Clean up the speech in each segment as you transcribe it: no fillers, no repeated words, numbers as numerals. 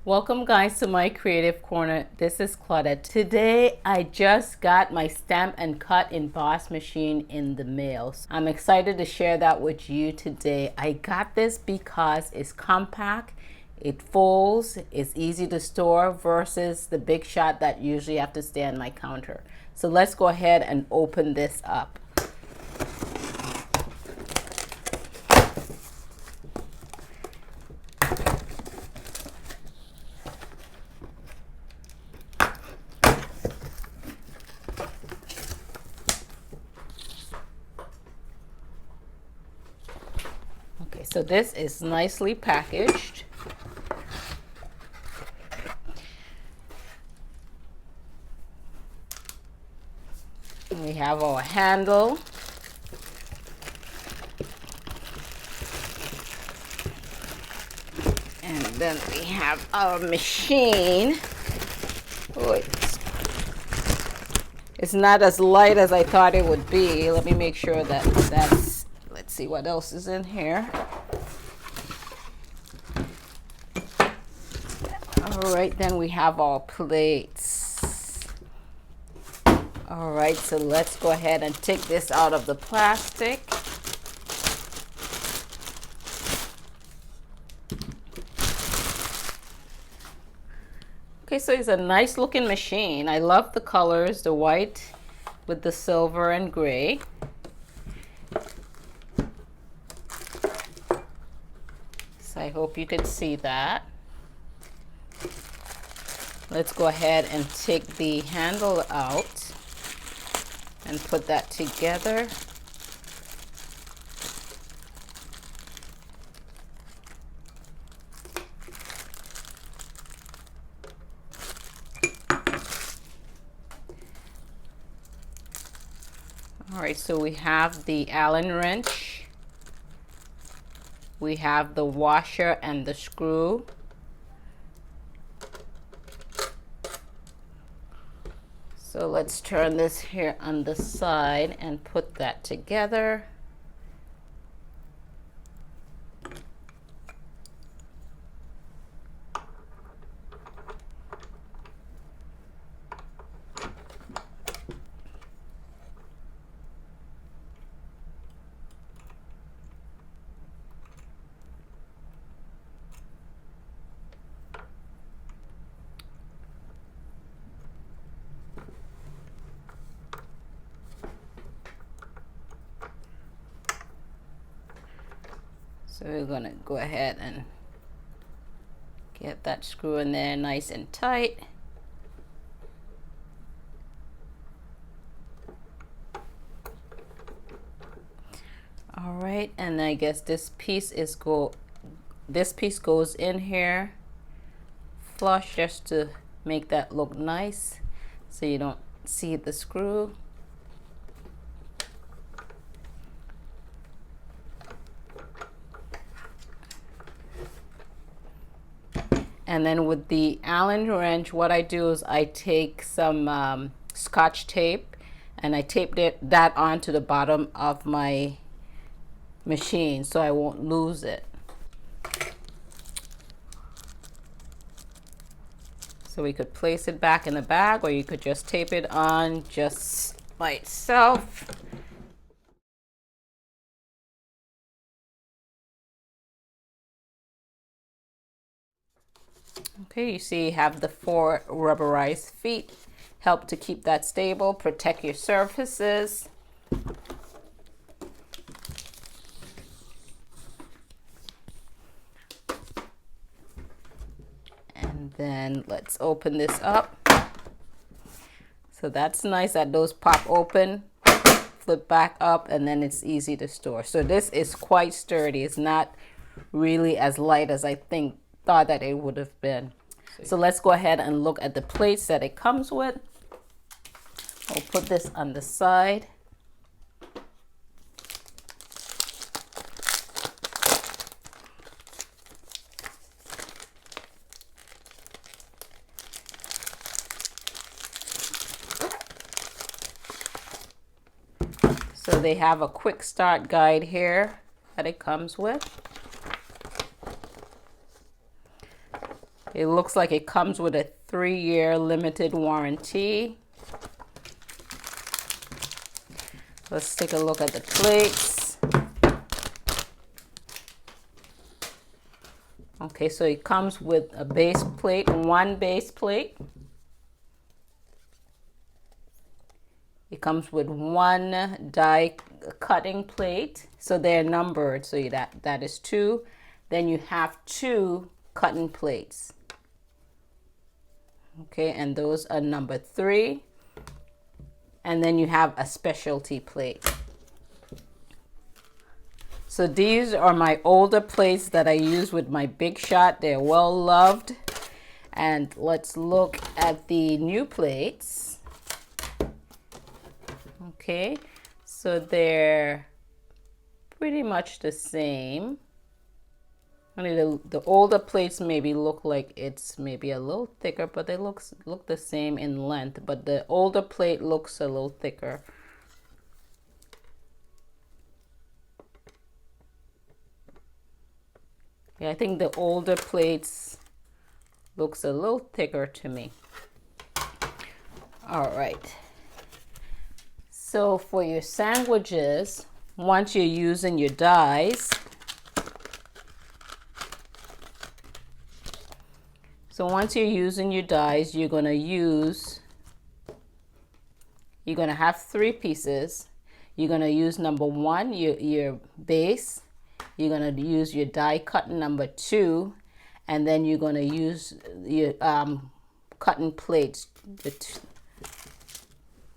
Welcome guys to my creative corner. This is Claudette. Today I just got my Stamp and Cut Emboss machine in the mail. I'm excited to share that with you today. I got this because it's compact, it folds, it's easy to store versus the big shot that usually have to stay on my counter. So let's go ahead and open this up. Okay, so this is nicely packaged. We have our handle. And then we have our machine. Oh, it's not as light as I thought it would be. Let me make sure that that's, let's see what else is in here. All right, then we have our plates. All right, so let's go ahead and take this out of the plastic. Okay, so it's a nice looking machine. I love the colors, the white with the silver and gray. So I hope you could see that. Let's go ahead and take the handle out and put that together. All right, so we have the Allen wrench, we have the washer and the screw, so let's turn this here on the side and put that together. So we're gonna go ahead and get that screw in there nice and tight. All right, and I guess this piece goes in here flush just to make that look nice so you don't see the screw. And then with the Allen wrench, what I do is I take some Scotch tape and I taped that onto the bottom of my machine so I won't lose it. So we could place it back in the bag, or you could just tape it on just by itself. Okay, you see you have the 4 rubberized feet. Help to keep that stable, protect your surfaces. And then let's open this up. So that's nice that those pop open, flip back up, and then it's easy to store. So this is quite sturdy. It's not really as light as I thought that it would have been. So let's go ahead and look at the plates that it comes with. I'll put this on the side. So they have a quick start guide here that it comes with. It looks like it comes with a 3-year limited warranty. Let's take a look at the plates. Okay, so it comes with a base plate, one base plate. It comes with one die cutting plate. So they're numbered, so that is 2. Then you have 2 cutting plates. Okay, and those are number 3. And then you have a specialty plate. So these are my older plates that I use with my Big Shot. They're well loved. And let's look at the new plates. Okay, so they're pretty much the same. Only the older plates maybe look like it's maybe a little thicker, but they look the same in length. But the older plate looks a little thicker. Yeah, I think the older plates looks a little thicker to me. All right. So for your sandwiches, once you're using your dies, you're going to have 3 pieces. You're going to use number 1, your base. You're going to use your die cut number 2, and then you're going to use your cutting plates,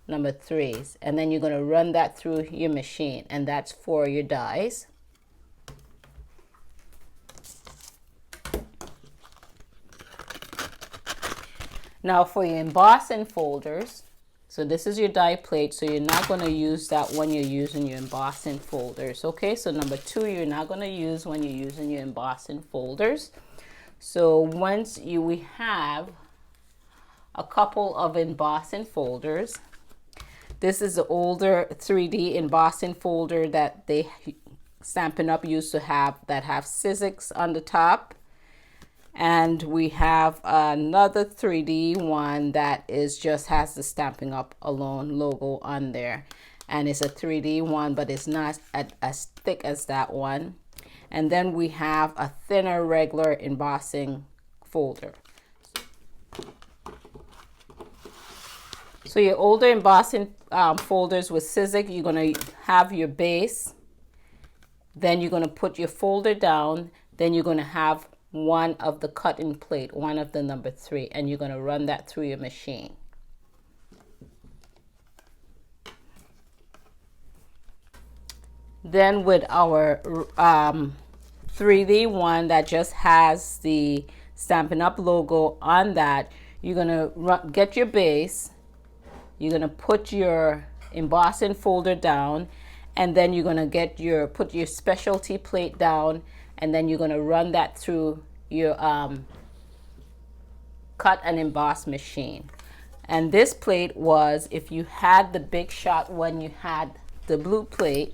number 3s, and then you're going to run that through your machine, and that's for your dies. Now for your embossing folders, so this is your die plate, so you're not going to use that when you're using your embossing folders. Okay, so number 2 you're not going to use when you're using your embossing folders. So once we have a couple of embossing folders. This is the older 3D embossing folder that they Stampin' Up used to have, that have Sizzix on the top. And we have another 3D one that is just has the Stampin' Up alone logo on there. And it's a 3D one, but it's not as thick as that one. And then we have a thinner regular embossing folder. So your older embossing folders with Sizzix, you're going to have your base. Then you're going to put your folder down. Then you're going to have one of the cutting plate, one of the number 3, and you're going to run that through your machine. Then with our 3D one that just has the Stampin' Up logo on that, you're going to get your base. You're going to put your embossing folder down, and then you're going to put your specialty plate down, and then you're going to run that through your cut and emboss machine. And this plate was, if you had the Big Shot when you had the blue plate,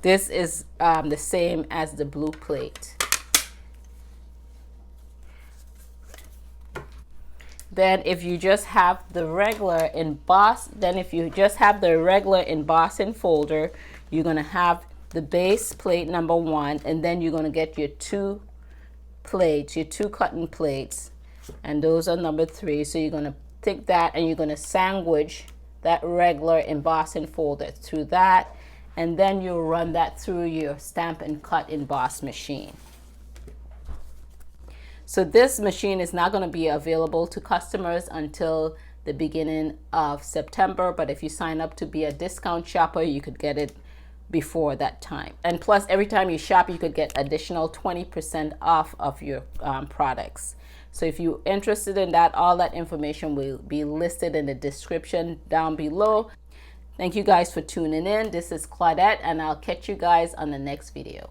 this is the same as the blue plate. Then if you just have the regular embossing folder, you're going to have the base plate number 1, and then you're going to get your 2 plates, your 2 cutting plates, and those are number 3. So you're going to take that and you're going to sandwich that regular embossing folder through that, and then you'll run that through your Stampin' Cut Emboss machine. So this machine is not going to be available to customers until the beginning of September, but if you sign up to be a discount shopper, you could get it before that time. And plus, every time you shop, you could get additional 20% off of your products. So if you're interested in that, all that information will be listed in the description down below. Thank you guys for tuning in. This is Claudette, and I'll catch you guys on the next video.